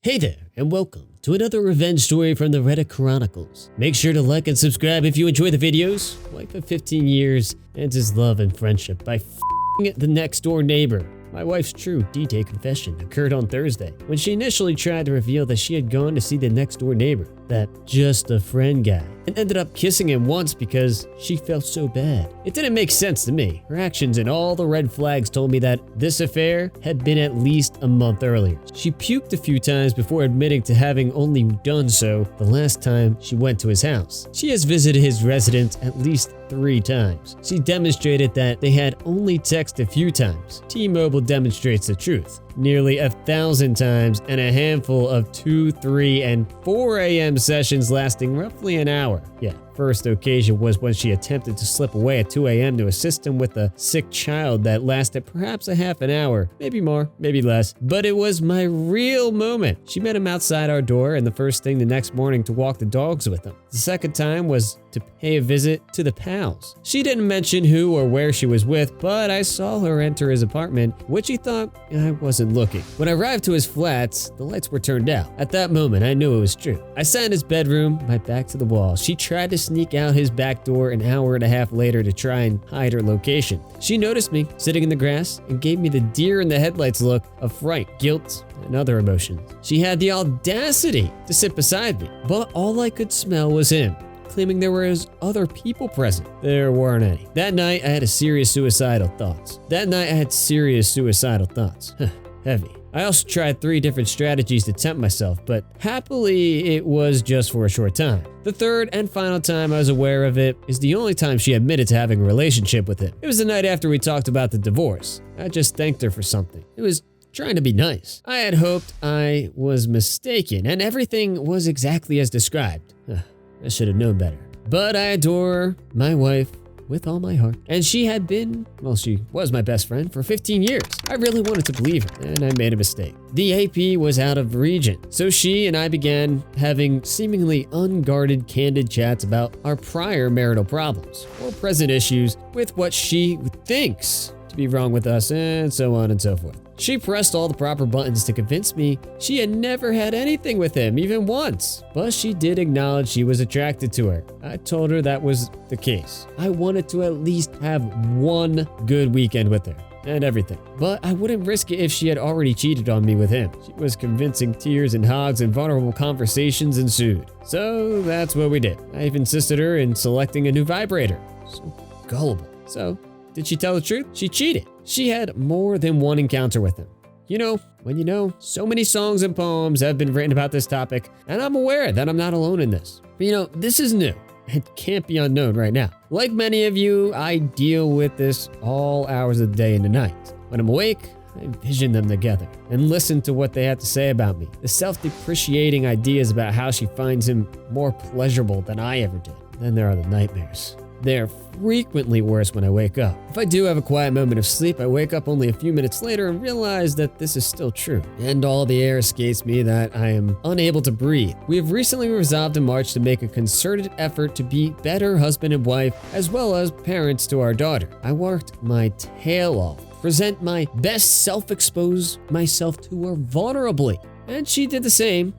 Hey there, and welcome to another revenge story from the Relationship Chronicles. Make sure to like and subscribe if you enjoy the videos. Wife of 15 years ends his love and friendship by f***ing the next door neighbor. My wife's true D-Day confession occurred on Thursday when she initially tried to reveal that she had gone to see the next door neighbor, that just a friend guy, and ended up kissing him once because she felt so bad. It didn't make sense to me. Her actions and all the red flags told me that this affair had been at least a month earlier. She puked a few times before admitting to having only done so the last time she went to his house. She has visited his residence at least 3 times. She demonstrated that they had only texted a few times. T-Mobile demonstrates the truth. Nearly 1,000 times and a handful of 2, 3, and 4 a.m. sessions lasting roughly an hour. Yeah, first occasion was when she attempted to slip away at 2 a.m. to assist him with a sick child that lasted perhaps a half an hour, maybe more, maybe less. But it was my real moment. She met him outside our door and the first thing the next morning to walk the dogs with him. The second time was to pay a visit to the pals. She didn't mention who or where she was with, but I saw her enter his apartment, which he thought I wasn't looking. When I arrived to his flats, the lights were turned out. At that moment, I knew it was true. I sat in his bedroom, my back to the wall. She tried to sneak out his back door an hour and a half later to try and hide her location. She noticed me sitting in the grass and gave me the deer in the headlights look of fright, guilt, and other emotions. She had the audacity to sit beside me, but all I could smell was him, claiming there were other people present. There weren't any. That night, I had serious suicidal thoughts. Heavy. I also tried 3 different strategies to tempt myself, but happily, it was just for a short time. The third and final time I was aware of it is the only time she admitted to having a relationship with him. It was the night after we talked about the divorce. I just thanked her for something. It was trying to be nice. I had hoped I was mistaken and everything was exactly as described. I should have known better. But I adore my wife with all my heart. And she had been, well, she was my best friend for 15 years. I really wanted to believe her, and I made a mistake. The AP was out of region, so she and I began having seemingly unguarded, candid chats about our prior marital problems or present issues with what she thinks to be wrong with us, and so on and so forth. She pressed all the proper buttons to convince me she had never had anything with him, even once. But she did acknowledge she was attracted to her. I told her that was the case. I wanted to at least have one good weekend with her and everything. But I wouldn't risk it if she had already cheated on me with him. She was convincing. Tears and hugs and vulnerable conversations ensued. So that's what we did. I even assisted her in selecting a new vibrator. So gullible. So did she tell the truth? She cheated. She had more than one encounter with him. You know, when you know, so many songs and poems have been written about this topic, and I'm aware that I'm not alone in this. But you know, this is new. It can't be unknown right now. Like many of you, I deal with this all hours of the day and the night. When I'm awake, I envision them together and listen to what they have to say about me. The self-depreciating ideas about how she finds him more pleasurable than I ever did. Then there are the nightmares. They're frequently worse when I wake up. If I do have a quiet moment of sleep, I wake up only a few minutes later and realize that this is still true. And all the air escapes me that I am unable to breathe. We have recently resolved in March to make a concerted effort to be better husband and wife, as well as parents to our daughter. I worked my tail off, present my best self, expose myself to her vulnerably. And she did the same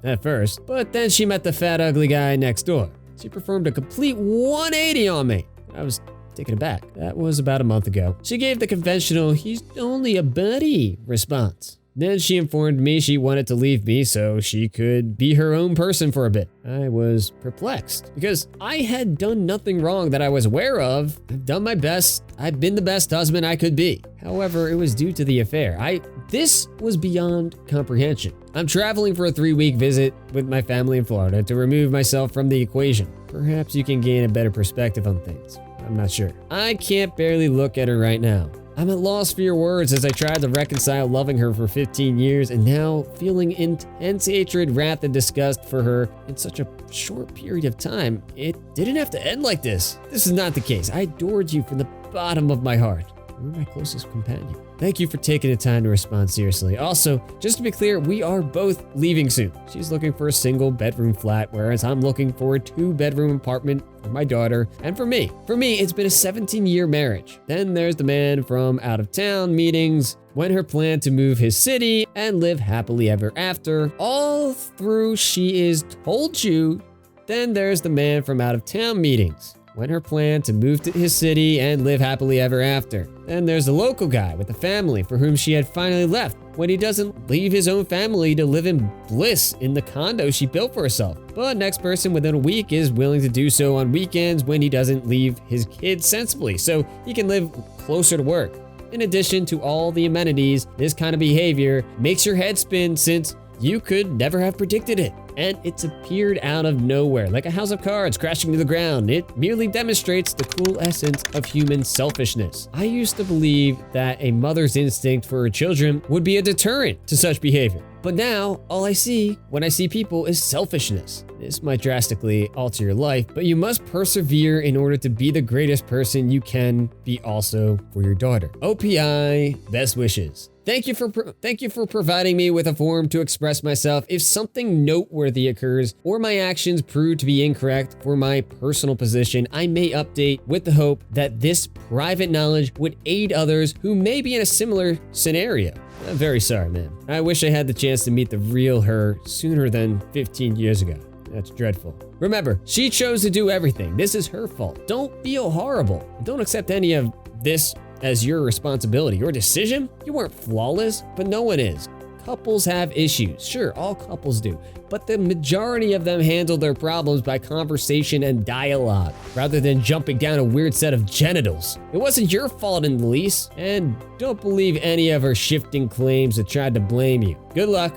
at first, but then she met the fat, ugly guy next door. She performed a complete 180 on me. I was taken aback. That was about a month ago. She gave the conventional, "he's only a buddy" response. Then she informed me she wanted to leave me so she could be her own person for a bit. I was perplexed because I had done nothing wrong that I was aware of. I've done my best. I've been the best husband I could be. However, it was due to the affair. This was beyond comprehension. I'm traveling for a 3-week visit with my family in Florida to remove myself from the equation. Perhaps you can gain a better perspective on things. I'm not sure. I can't barely look at her right now. I'm at loss for your words as I tried to reconcile loving her for 15 years and now feeling intense hatred, wrath, and disgust for her in such a short period of time. It didn't have to end like this. This is not the case. I adored you from the bottom of my heart. You're my closest companion. Thank you for taking the time to respond seriously. Also, just to be clear, we are both leaving soon. She's looking for a single bedroom flat, whereas I'm looking for a 2-bedroom apartment for my daughter and for me. For me, it's been a 17-year marriage. Then there's the man from out of town meetings, when her plan to move his city and live happily ever after. All through she is told you. Then there's the man from out of town meetings, when her plan to move to his city and live happily ever after. Then there's the local guy with the family for whom she had finally left, when he doesn't leave his own family to live in bliss in the condo she built for herself. But next person within a week is willing to do so on weekends when he doesn't leave his kids sensibly, so he can live closer to work. In addition to all the amenities, this kind of behavior makes your head spin since you could never have predicted it. And it's appeared out of nowhere, like a house of cards crashing to the ground. It merely demonstrates the cool essence of human selfishness. I used to believe that a mother's instinct for her children would be a deterrent to such behavior. But now, all I see when I see people is selfishness. This might drastically alter your life, but you must persevere in order to be the greatest person you can be also for your daughter. OPI, best wishes. Thank you for providing me with a forum to express myself. If something noteworthy occurs or my actions prove to be incorrect for my personal position, I may update with the hope that this private knowledge would aid others who may be in a similar scenario. I'm very sorry, man. I wish I had the chance to meet the real her sooner than 15 years ago. That's dreadful. Remember, she chose to do everything. This is her fault. Don't feel horrible. Don't accept any of this as your responsibility. Your decision? You weren't flawless, but no one is. Couples have issues. Sure, all couples do. But the majority of them handle their problems by conversation and dialogue, rather than jumping down a weird set of genitals. It wasn't your fault in the least, and don't believe any of her shifting claims that tried to blame you. Good luck.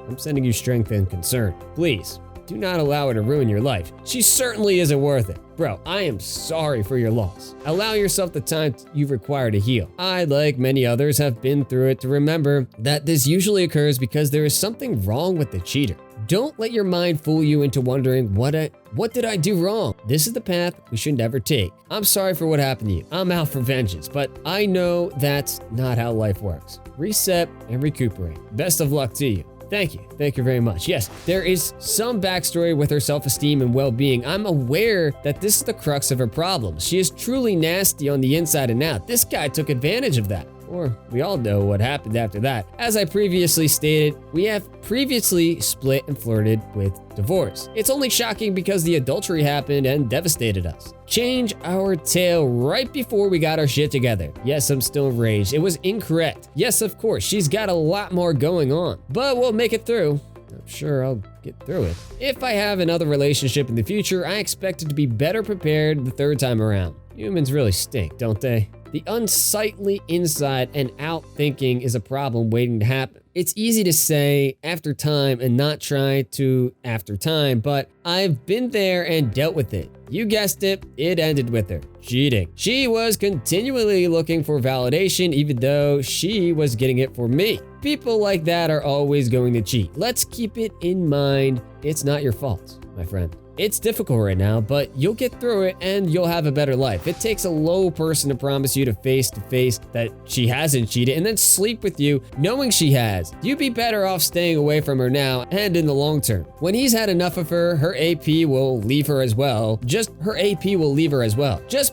I'm sending you strength and concern. Please, do not allow her to ruin your life. She certainly isn't worth it. Bro, I am sorry for your loss. Allow yourself the time you require to heal. I, like many others, have been through it to remember that this usually occurs because there is something wrong with the cheater. Don't let your mind fool you into wondering, what did I do wrong? This is the path we should never take. I'm sorry for what happened to you. I'm out for vengeance, but I know that's not how life works. Reset and recuperate. Best of luck to you. Thank you. Thank you very much. Yes, there is some backstory with her self-esteem and well-being. I'm aware that this is the crux of her problems. She is truly nasty on the inside and out. This guy took advantage of that. Or we all know what happened after that. As I previously stated, we have previously split and flirted with divorce. It's only shocking because the adultery happened and devastated us. Change our tale right before we got our shit together. Yes, I'm still enraged. It was incorrect. Yes, of course, she's got a lot more going on, but we'll make it through. I'm sure I'll get through it. If I have another relationship in the future, I expect it to be better prepared the third time around. Humans really stink, don't they? The unsightly inside and out thinking is a problem waiting to happen. It's easy to say after time and not try to after time, but I've been there and dealt with it. You guessed it, it ended with her cheating. She was continually looking for validation even though she was getting it for me. People like that are always going to cheat. Let's keep it in mind. It's not your fault, my friend. It's difficult right now, but you'll get through it and you'll have a better life. It takes a low person to promise you to face that she hasn't cheated and then sleep with you knowing she has. You'd be better off staying away from her now and in the long term. When he's had enough of her, her AP will leave her as well. Just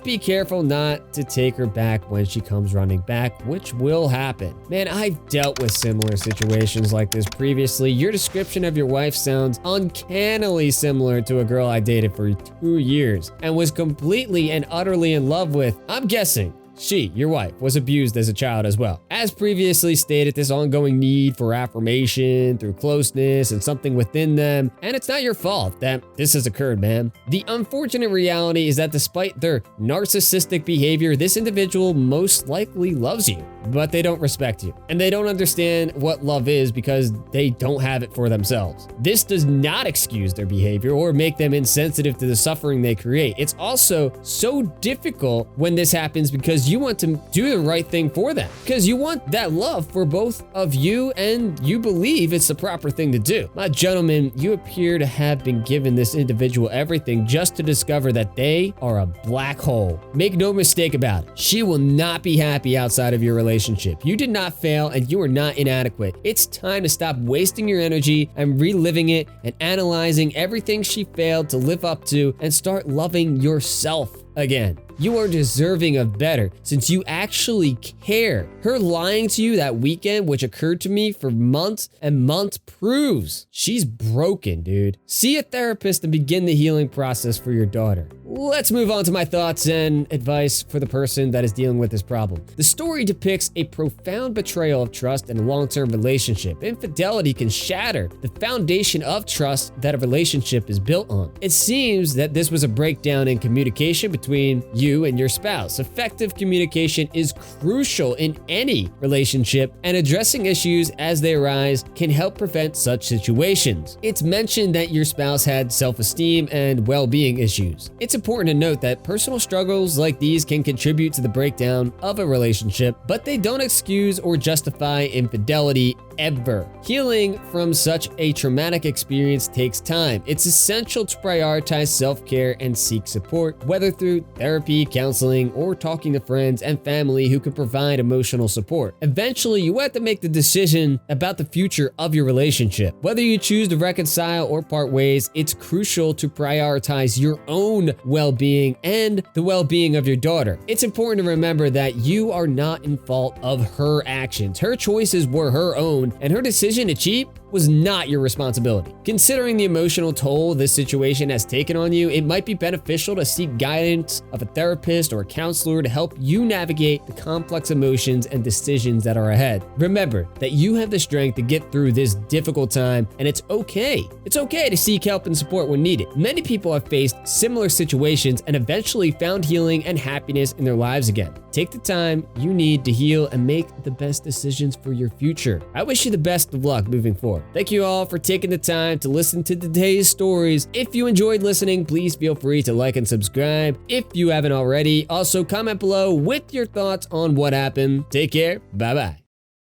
be careful not to take her back when she comes running back, which will happen. Man, I've dealt with similar situations like this previously. Your description of your wife sounds uncannily similar to a girl I dated for 2 years and was completely and utterly in love with. I'm guessing she, your wife, was abused as a child as well. As previously stated, this ongoing need for affirmation through closeness and something within them, and it's not your fault that this has occurred, man. The unfortunate reality is that despite their narcissistic behavior, this individual most likely loves you, but they don't respect you, and they don't understand what love is because they don't have it for themselves. This does not excuse their behavior or make them insensitive to the suffering they create. It's also so difficult when this happens because because you want to do the right thing for them, because you want that love for both of you and you believe it's the proper thing to do. My gentleman, you appear to have been given this individual everything just to discover that they are a black hole. Make no mistake about it. She will not be happy outside of your relationship. You did not fail and you are not inadequate. It's time to stop wasting your energy and reliving it and analyzing everything she failed to live up to and start loving yourself again. You are deserving of better since you actually care. Her lying to you that weekend, which occurred to me for months and months, proves she's broken, dude. See a therapist and begin the healing process for your daughter. Let's move on to my thoughts and advice for the person that is dealing with this problem. The story depicts a profound betrayal of trust in a long-term relationship. Infidelity can shatter the foundation of trust that a relationship is built on. It seems that this was a breakdown in communication between you and your spouse. Effective communication is crucial in any relationship, and addressing issues as they arise can help prevent such situations. It's mentioned that your spouse had self-esteem and well-being issues. It's important to note that personal struggles like these can contribute to the breakdown of a relationship, but they don't excuse or justify infidelity ever. Healing from such a traumatic experience takes time. It's essential to prioritize self-care and seek support, whether through therapy, counseling, or talking to friends and family who can provide emotional support. Eventually, you have to make the decision about the future of your relationship. Whether you choose to reconcile or part ways, it's crucial to prioritize your own well-being and the well-being of your daughter. It's important to remember that you are not in fault of her actions. Her choices were her own, and her decision to cheat was not your responsibility. Considering the emotional toll this situation has taken on you, it might be beneficial to seek guidance of a therapist or a counselor to help you navigate the complex emotions and decisions that are ahead. Remember that you have the strength to get through this difficult time, and it's okay. It's okay to seek help and support when needed. Many people have faced similar situations and eventually found healing and happiness in their lives again. Take the time you need to heal and make the best decisions for your future. I wish you the best of luck moving forward. Thank you all for taking the time to listen to today's stories. If you enjoyed listening, please feel free to like and subscribe if you haven't already. Also, comment below with your thoughts on what happened. Take care. Bye-bye.